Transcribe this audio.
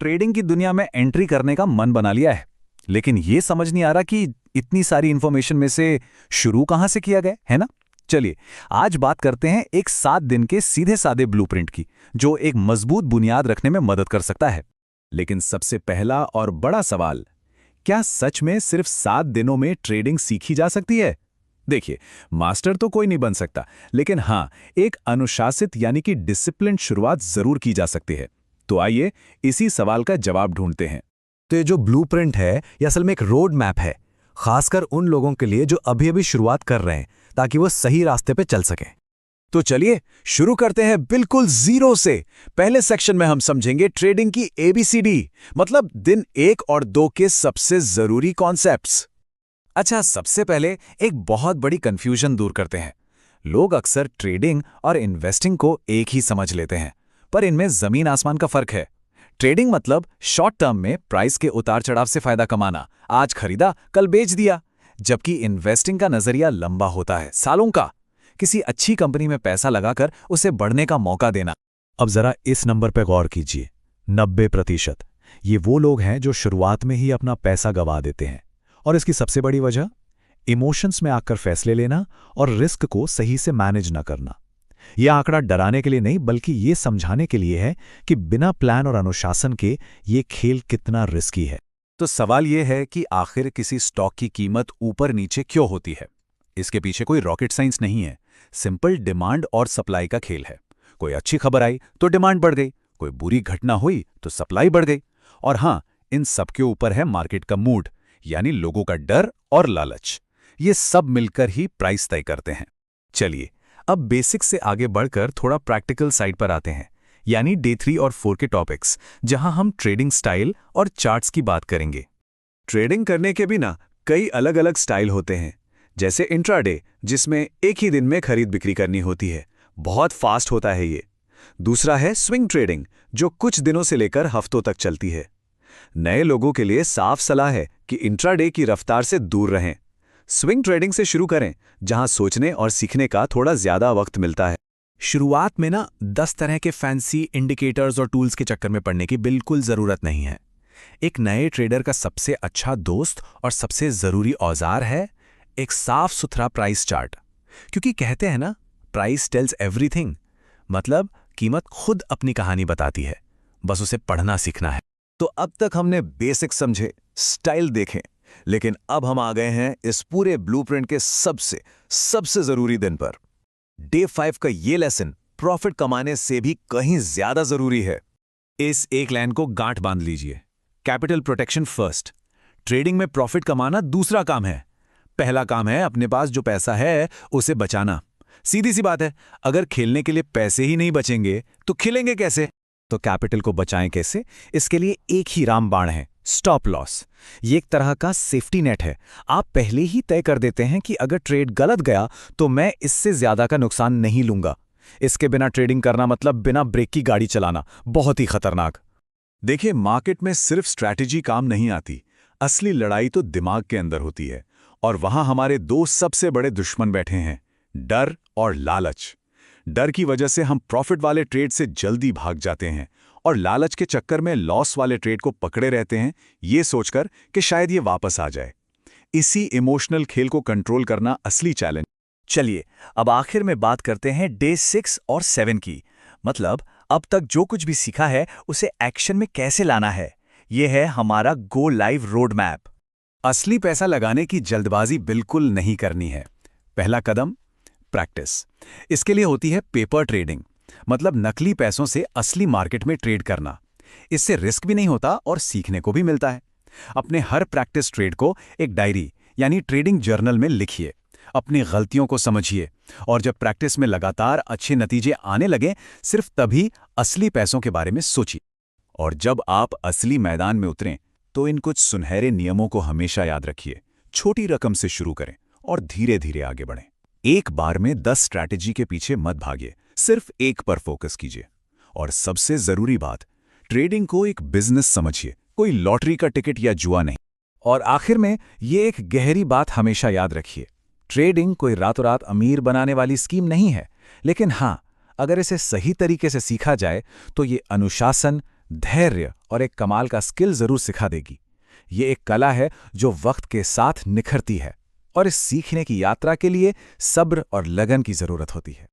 Trading की दुनिया में एंट्री करने का मन बना लिया है, लेकिन ये समझ नहीं आ रहा कि इतनी सारी इंफॉर्मेशन में से शुरू कहां से किया गया है ना। चलिए आज बात करते हैं एक 7 दिन के सीधे साधे ब्लूप्रिंट की, जो एक मजबूत बुनियाद रखने में मदद कर सकता है। लेकिन सबसे पहला और बड़ा सवाल, क्या सच में सिर्फ 7 दिनों में ट्रेडिंग सीखी जा सकती है? देखिए, मास्टर तो कोई नहीं बन सकता, लेकिन हाँ, एक अनुशासित यानी कि डिसिप्लिन शुरुआत जरूर की जा सकती है। तो आइए इसी सवाल का जवाब ढूंढते हैं। तो ये जो ब्लूप्रिंट है ये असल में एक रोड मैप है, खासकर उन लोगों के लिए जो अभी अभी शुरुआत कर रहे हैं, ताकि वो सही रास्ते पे चल सकें। तो चलिए शुरू करते हैं बिल्कुल जीरो से। पहले सेक्शन में हम समझेंगे ट्रेडिंग की ABCD, मतलब दिन 1 और 2 के सबसे जरूरी कॉन्सेप्ट्स। अच्छा, सबसे पहले एक बहुत बड़ी कंफ्यूजन दूर करते हैं। लोग अक्सर ट्रेडिंग और इन्वेस्टिंग को एक ही समझ लेते हैं, पर इनमें जमीन आसमान का फर्क है। ट्रेडिंग मतलब शॉर्ट टर्म में प्राइस के उतार चढ़ाव से फायदा कमाना, आज खरीदा कल बेच दिया, जबकि इन्वेस्टिंग का नजरिया लंबा होता है, सालों का। किसी अच्छी कंपनी में पैसा लगाकर उसे बढ़ने का मौका देना। अब जरा इस नंबर पे गौर कीजिए, 90%। ये वो लोग हैं जो शुरुआत में ही अपना पैसा गंवा देते हैं, और इसकी सबसे बड़ी वजह इमोशंस में आकर फैसले लेना और रिस्क को सही से मैनेज न करना। यह आंकड़ा डराने के लिए नहीं, बल्कि ये समझाने के लिए है कि बिना प्लान और अनुशासन के ये खेल कितना रिस्की है। तो सवाल यह है कि आखिर किसी स्टॉक की कीमत ऊपर नीचे क्यों होती है? इसके पीछे कोई रॉकेट साइंस नहीं है, सिंपल डिमांड और सप्लाई का खेल है। कोई अच्छी खबर आई तो डिमांड बढ़ गई, कोई बुरी घटना हुई तो सप्लाई बढ़ गई। और हां, इन सबके ऊपर है मार्केट का मूड, यानी लोगों का डर और लालच। ये सब मिलकर ही प्राइस तय करते हैं। चलिए अब बेसिक्स से आगे बढ़कर थोड़ा प्रैक्टिकल साइड पर आते हैं, यानी डे 3 और 4 के टॉपिक्स, जहां हम ट्रेडिंग स्टाइल और चार्ट्स की बात करेंगे। ट्रेडिंग करने के भी ना कई अलग अलग स्टाइल होते हैं, जैसे इंट्राडे, जिसमें एक ही दिन में खरीद बिक्री करनी होती है, बहुत फास्ट होता है ये। दूसरा है स्विंग ट्रेडिंग, जो कुछ दिनों से लेकर हफ्तों तक चलती है। नए लोगों के लिए साफ सलाह है कि इंट्राडे की रफ्तार से दूर रहें। स्विंग ट्रेडिंग से शुरू करें, जहां सोचने और सीखने का थोड़ा ज्यादा वक्त मिलता है। शुरुआत में ना 10 तरह के फैंसी इंडिकेटर्स और टूल्स के चक्कर में पड़ने की बिल्कुल जरूरत नहीं है। एक नए ट्रेडर का सबसे अच्छा दोस्त और सबसे जरूरी औजार है एक साफ सुथरा प्राइस चार्ट। क्योंकि कहते हैं ना, प्राइस टेल्स एवरीथिंग, मतलब कीमत खुद अपनी कहानी बताती है, बस उसे पढ़ना सीखना है। तो अब तक हमने बेसिक समझे, स्टाइल देखें, लेकिन अब हम आ गए हैं इस पूरे ब्लूप्रिंट के सबसे जरूरी दिन पर। डे 5 का ये लेसन प्रॉफिट कमाने से भी कहीं ज्यादा जरूरी है। इस एक लाइन को गांठ बांध लीजिए, कैपिटल प्रोटेक्शन फर्स्ट। ट्रेडिंग में प्रॉफिट कमाना दूसरा काम है, पहला काम है अपने पास जो पैसा है उसे बचाना। सीधी सी बात है, अगर खेलने के लिए पैसे ही नहीं बचेंगे तो खिलेंगे कैसे? तो कैपिटल को बचाएं कैसे? इसके लिए एक ही रामबाण है, स्टॉप लॉस। ये एक तरह का सेफ्टी नेट है। आप पहले ही तय कर देते हैं कि अगर ट्रेड गलत गया तो मैं इससे ज्यादा का नुकसान नहीं लूंगा। इसके बिना ट्रेडिंग करना मतलब बिना ब्रेक की गाड़ी चलाना, बहुत ही खतरनाक। देखिए, मार्केट में सिर्फ स्ट्रैटेजी काम नहीं आती, असली लड़ाई तो दिमाग के अंदर होती है। और वहां हमारे 2 सबसे बड़े दुश्मन बैठे हैं, डर और लालच। डर की वजह से हम प्रॉफिट वाले ट्रेड से जल्दी भाग जाते हैं, और लालच के चक्कर में लॉस वाले ट्रेड को पकड़े रहते हैं, ये सोचकर कि शायद ये वापस आ जाए। इसी इमोशनल खेल को कंट्रोल करना असली चैलेंज। चलिए अब आखिर में बात करते हैं डे 6 और 7 की, मतलब अब तक जो कुछ भी सीखा है उसे एक्शन में कैसे लाना है। यह है हमारा गो लाइव रोड मैप। असली पैसा लगाने की जल्दबाजी बिल्कुल नहीं करनी है। पहला कदम, प्रैक्टिस। इसके लिए होती है पेपर ट्रेडिंग, मतलब नकली पैसों से असली मार्केट में ट्रेड करना। इससे रिस्क भी नहीं होता और सीखने को भी मिलता है। अपने हर प्रैक्टिस ट्रेड को एक डायरी यानी ट्रेडिंग जर्नल में लिखिए, अपनी गलतियों को समझिए, और जब प्रैक्टिस में लगातार अच्छे नतीजे आने लगे, सिर्फ तभी असली पैसों के बारे में सोचिए। और जब आप असली मैदान में उतरें तो इन कुछ सुनहरे नियमों को हमेशा याद रखिए। छोटी रकम से शुरू करें और धीरे धीरे आगे बढ़ें। एक बार में 10 स्ट्रैटेजी के पीछे मत भागिए, सिर्फ एक पर फोकस कीजिए। और सबसे जरूरी बात, ट्रेडिंग को एक बिजनेस समझिए, कोई लॉटरी का टिकट या जुआ नहीं। और आखिर में ये एक गहरी बात हमेशा याद रखिए, ट्रेडिंग कोई रातों रात अमीर बनाने वाली स्कीम नहीं है, लेकिन हां, अगर इसे सही तरीके से सीखा जाए तो ये अनुशासन, धैर्य और एक कमाल का स्किल जरूर सिखा देगी। ये एक कला है जो वक्त के साथ निखरती है और इस सीखने की यात्रा के लिए सब्र और लगन की जरूरत होती है।